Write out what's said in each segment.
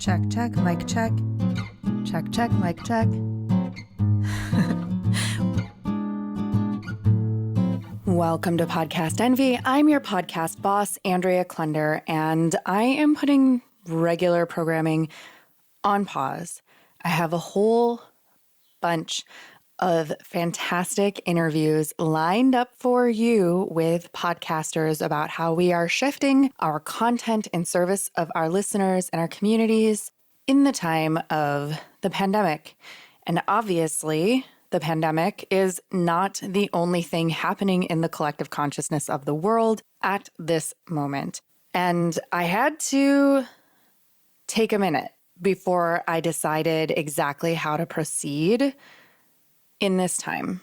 Check, check, mic check. Check, check, mic check. Welcome to Podcast Envy. I'm your podcast boss, Andrea Klunder, and I am putting regular programming on pause. I have a whole bunch of fantastic interviews lined up for you with podcasters about how we are shifting our content in service of our listeners and our communities in the time of the pandemic. And obviously, the pandemic is not the only thing happening in the collective consciousness of the world at this moment. And I had to take a minute before I decided exactly how to proceed in this time.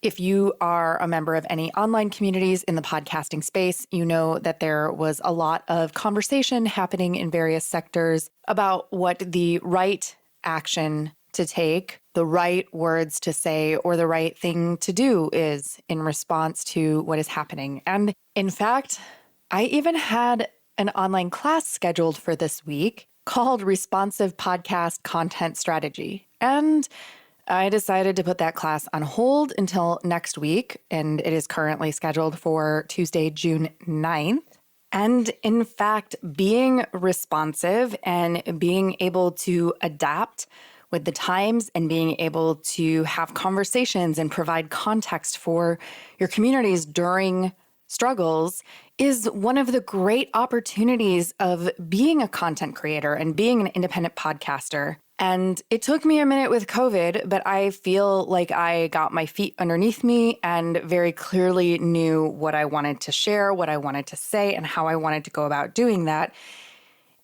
If you are a member of any online communities in the podcasting space, you know that there was a lot of conversation happening in various sectors about what the right action to take, the right words to say, or the right thing to do is in response to what is happening. And in fact, I even had an online class scheduled for this week called Responsive Podcast Content Strategy. And I decided to put that class on hold until next week, and it is currently scheduled for Tuesday, June 9th. And in fact, being responsive and being able to adapt with the times and being able to have conversations and provide context for your communities during struggles is one of the great opportunities of being a content creator and being an independent podcaster. And it took me a minute with COVID, but I feel like I got my feet underneath me and very clearly knew what I wanted to share, what I wanted to say, and how I wanted to go about doing that.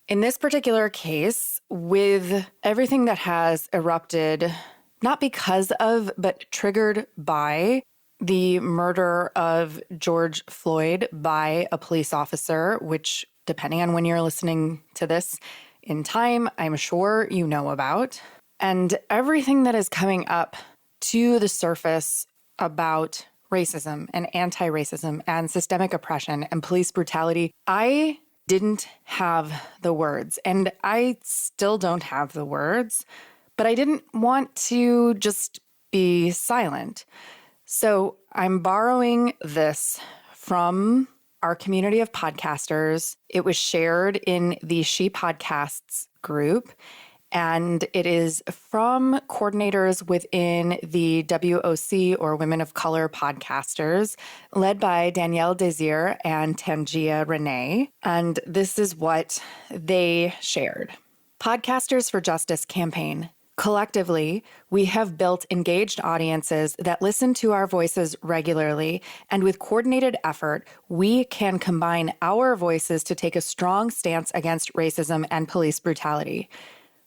In this particular case, with everything that has erupted, not because of, but triggered by the murder of George Floyd by a police officer, which, depending on when you're listening to this in time, I'm sure you know about, and everything that is coming up to the surface about racism and anti-racism and systemic oppression and police brutality, I didn't have the words, and I still don't have the words, but I didn't want to just be silent. So I'm borrowing this from our community of podcasters. It was shared in the She Podcasts group, and it is from coordinators within the WOC, or Women of Color Podcasters, led by Danielle Desir and Tangia Renee. And this is what they shared. Podcasters for Justice campaign. Collectively, we have built engaged audiences that listen to our voices regularly, and with coordinated effort, we can combine our voices to take a strong stance against racism and police brutality.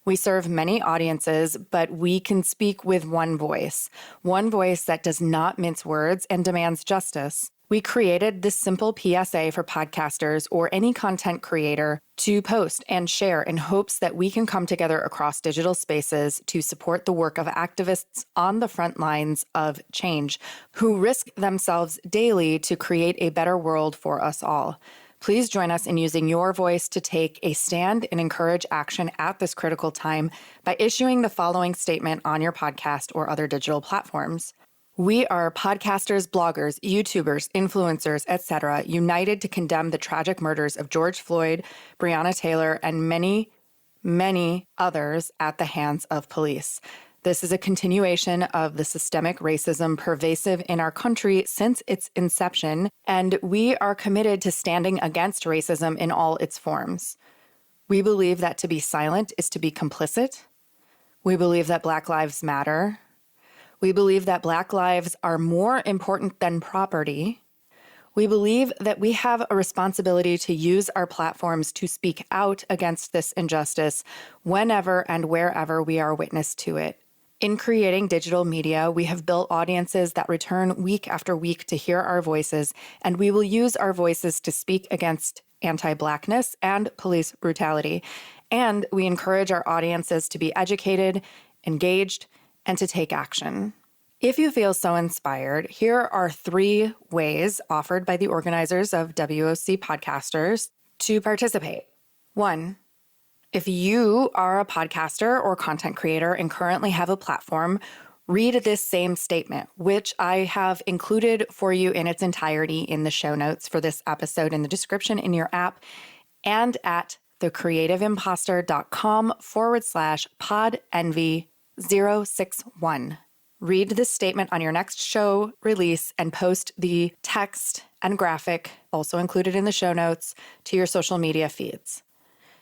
We serve many audiences, but we can speak with one voice that does not mince words and demands justice. We created this simple PSA for podcasters or any content creator to post and share in hopes that we can come together across digital spaces to support the work of activists on the front lines of change who risk themselves daily to create a better world for us all. Please join us in using your voice to take a stand and encourage action at this critical time by issuing the following statement on your podcast or other digital platforms. We are podcasters, bloggers, YouTubers, influencers, etc., united to condemn the tragic murders of George Floyd, Breonna Taylor, and many, many others at the hands of police. This is a continuation of the systemic racism pervasive in our country since its inception, and we are committed to standing against racism in all its forms. We believe that to be silent is to be complicit. We believe that Black Lives Matter. We believe that Black lives are more important than property. We believe that we have a responsibility to use our platforms to speak out against this injustice whenever and wherever we are witness to it. In creating digital media, we have built audiences that return week after week to hear our voices, and we will use our voices to speak against anti-Blackness and police brutality. And we encourage our audiences to be educated, engaged, and to take action. If you feel so inspired, here are 3 ways offered by the organizers of WOC Podcasters to participate. 1, If you are a podcaster or content creator and currently have a platform, read this same statement, which I have included for you in its entirety in the show notes for this episode in the description in your app and at thecreativeimposter.com/podenvy061. Read this statement on your next show release and post the text and graphic, also included in the show notes, to your social media feeds.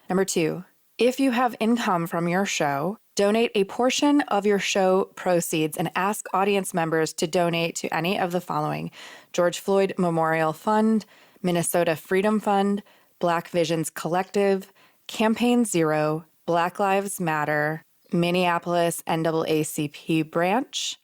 Number 2, if you have income from your show, donate a portion of your show proceeds and ask audience members to donate to any of the following: George Floyd Memorial Fund, Minnesota Freedom Fund, Black Visions Collective, Campaign Zero, Black Lives Matter, Minneapolis NAACP branch.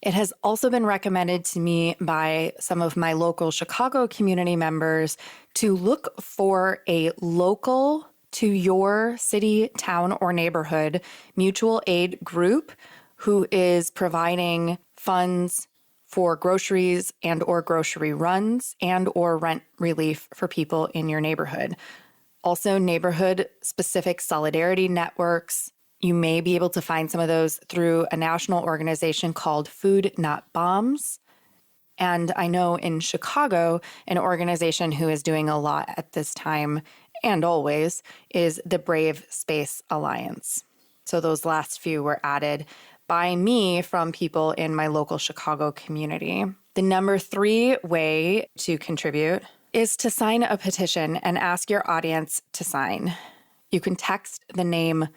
It has also been recommended to me by some of my local Chicago community members to look for a local to your city, town, or neighborhood mutual aid group who is providing funds for groceries and or grocery runs and or rent relief for people in your neighborhood. Also, neighborhood-specific solidarity networks. You may be able to find some of those through a national organization called Food Not Bombs. And I know in Chicago, an organization who is doing a lot at this time and always is the Brave Space Alliance. So those last few were added by me from people in my local Chicago community. The number 3 way to contribute is to sign a petition and ask your audience to sign. You can text the name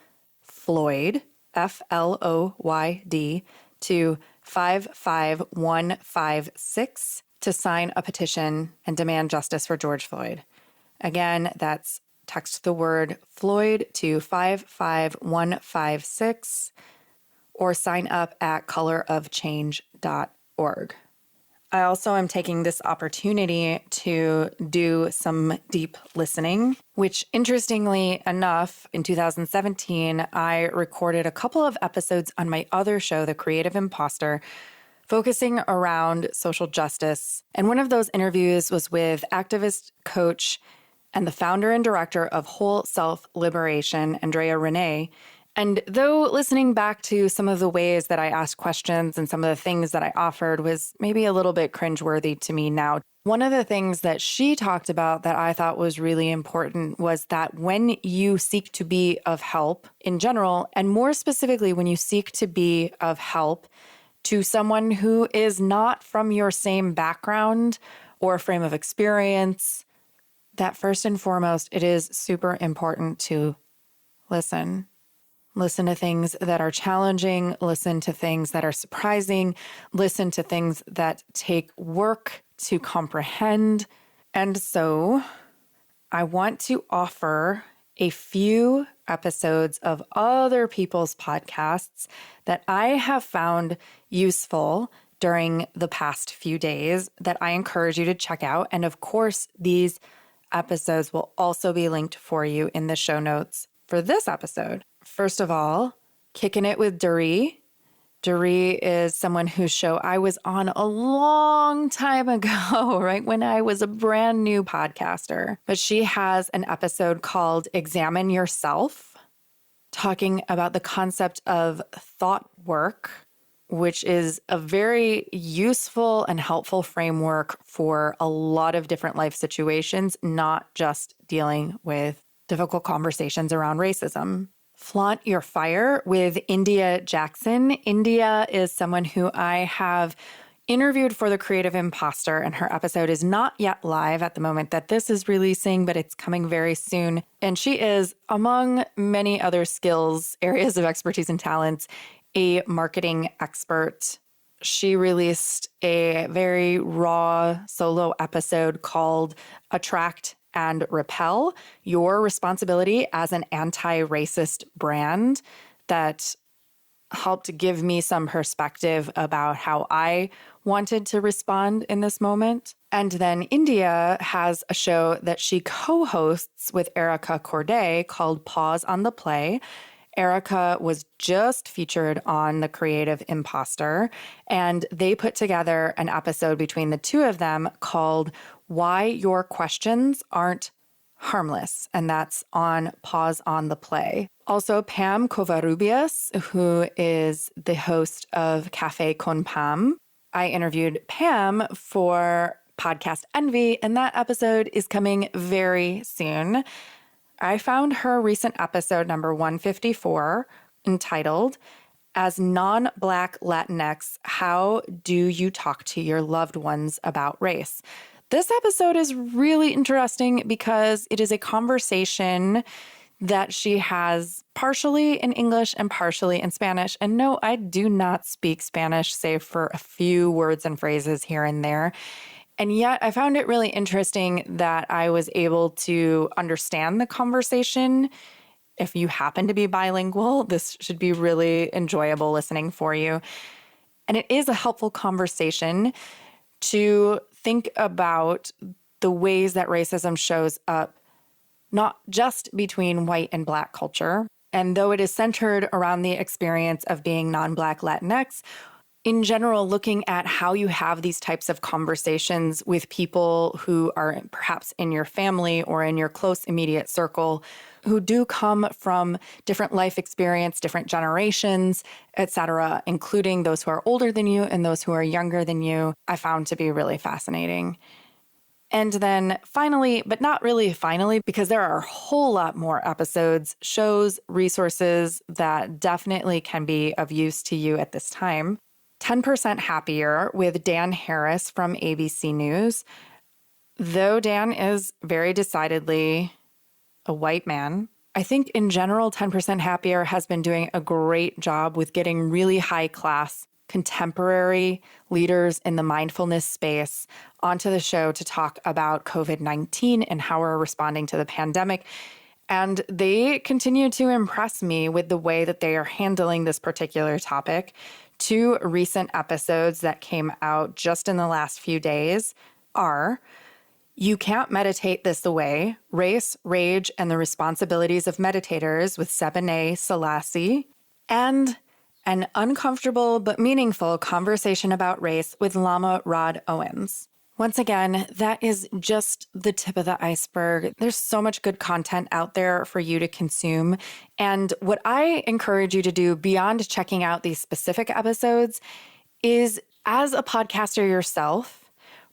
Floyd, FLOYD, to 55156 to sign a petition and demand justice for George Floyd. Again, that's text the word Floyd to 55156 or sign up at colorofchange.org. I also am taking this opportunity to do some deep listening, which interestingly enough, in 2017, I recorded a couple of episodes on my other show, The Creative Imposter, focusing around social justice. And one of those interviews was with activist, coach, and the founder and director of Whole Self Liberation, Tangia Renee. And though listening back to some of the ways that I asked questions and some of the things that I offered was maybe a little bit cringeworthy to me now, one of the things that she talked about that I thought was really important was that when you seek to be of help in general, and more specifically, when you seek to be of help to someone who is not from your same background or frame of experience, that first and foremost, it is super important to listen. Listen to things that are challenging, listen to things that are surprising, listen to things that take work to comprehend. And so I want to offer a few episodes of other people's podcasts that I have found useful during the past few days that I encourage you to check out. And of course, these episodes will also be linked for you in the show notes for this episode. First of all, Kicking It with Desir. Desir is someone whose show I was on a long time ago, right when I was a brand new podcaster. But she has an episode called Examine Yourself, talking about the concept of thought work, which is a very useful and helpful framework for a lot of different life situations, not just dealing with difficult conversations around racism. Flaunt Your Fire with India Jackson. India is someone who I have interviewed for The Creative Imposter, and her episode is not yet live at the moment that this is releasing, but it's coming very soon. And she is, among many other skills, areas of expertise and talents, a marketing expert. She released a very raw solo episode called Attract and Repel, Your Responsibility as an Anti-Racist Brand, that helped give me some perspective about how I wanted to respond in this moment. And then India has a show that she co-hosts with Erica Corday called Pause on the Play. Erica was just featured on The Creative Imposter, and they put together an episode between the two of them called Why Your Questions Aren't harmless, and that's on Pause on the Play. Also, Pam Covarrubias, who is the host of Cafe con Pam. I interviewed Pam for Podcast Envy, and that episode is coming very soon. I found her recent episode number 154 entitled, As Non-Black Latinx, How Do You Talk to Your Loved Ones About Race? This episode is really interesting because it is a conversation that she has partially in English and partially in Spanish. And no, I do not speak Spanish, save for a few words and phrases here and there. And yet I found it really interesting that I was able to understand the conversation. If you happen to be bilingual, this should be really enjoyable listening for you. And it is a helpful conversation to think about the ways that racism shows up, not just between white and Black culture. And though it is centered around the experience of being non-Black Latinx, in general, looking at how you have these types of conversations with people who are perhaps in your family or in your close immediate circle, who do come from different life experience, different generations, etc., including those who are older than you and those who are younger than you, I found to be really fascinating. And then finally, but not really finally, because there are a whole lot more episodes, shows, resources that definitely can be of use to you at this time. 10% Happier with Dan Harris from ABC News. Though Dan is very decidedly a white man, I think in general, 10% Happier has been doing a great job with getting really high-class contemporary leaders in the mindfulness space onto the show to talk about COVID-19 and how we're responding to the pandemic. And they continue to impress me with the way that they are handling this particular topic. 2 recent episodes that came out just in the last few days are You Can't Meditate This Away, Race, Rage, and the Responsibilities of Meditators with Sebene Selassie, and An Uncomfortable but Meaningful Conversation About Race with Lama Rod Owens. Once again, that is just the tip of the iceberg. There's so much good content out there for you to consume. And what I encourage you to do beyond checking out these specific episodes is, as a podcaster yourself,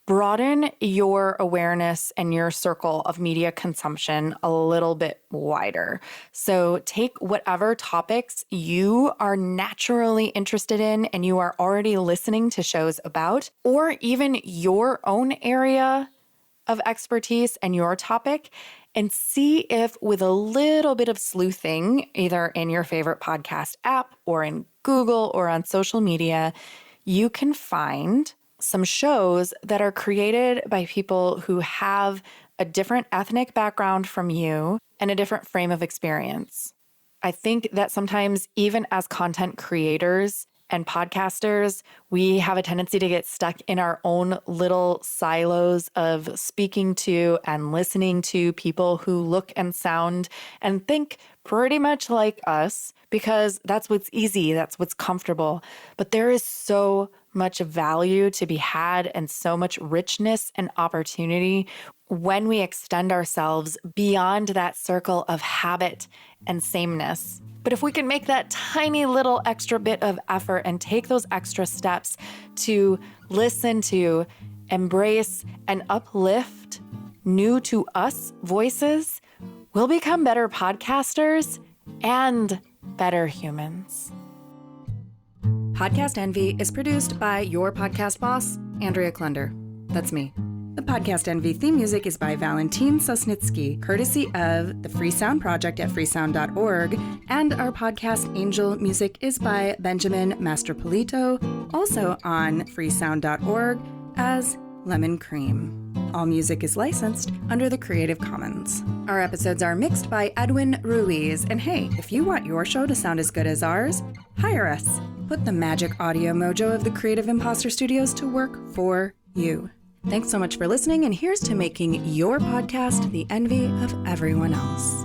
broaden your awareness and your circle of media consumption a little bit wider. So take whatever topics you are naturally interested in and you are already listening to shows about, or even your own area of expertise and your topic, and see if with a little bit of sleuthing, either in your favorite podcast app or in Google or on social media, you can find some shows that are created by people who have a different ethnic background from you and a different frame of experience. I think that sometimes, even as content creators and podcasters, we have a tendency to get stuck in our own little silos of speaking to and listening to people who look and sound and think pretty much like us, because that's what's easy, that's what's comfortable. But there is so much value to be had and so much richness and opportunity when we extend ourselves beyond that circle of habit and sameness. But if we can make that tiny little extra bit of effort and take those extra steps to listen to, embrace, and uplift new to us voices, we'll become better podcasters and better humans. Podcast Envy is produced by your podcast boss, Andrea Klunder. That's me. The Podcast Envy theme music is by Valentin Sosnitsky, courtesy of the Free Sound Project at freesound.org, and our podcast Angel music is by Benjamin Mastropolito, also on freesound.org as Lemon Cream. All music is licensed under the Creative Commons. Our episodes are mixed by Edwin Ruiz, and hey, if you want your show to sound as good as ours, hire us. Put the magic audio mojo of the Creative Imposter Studios to work for you. Thanks so much for listening, and here's to making your podcast the envy of everyone else.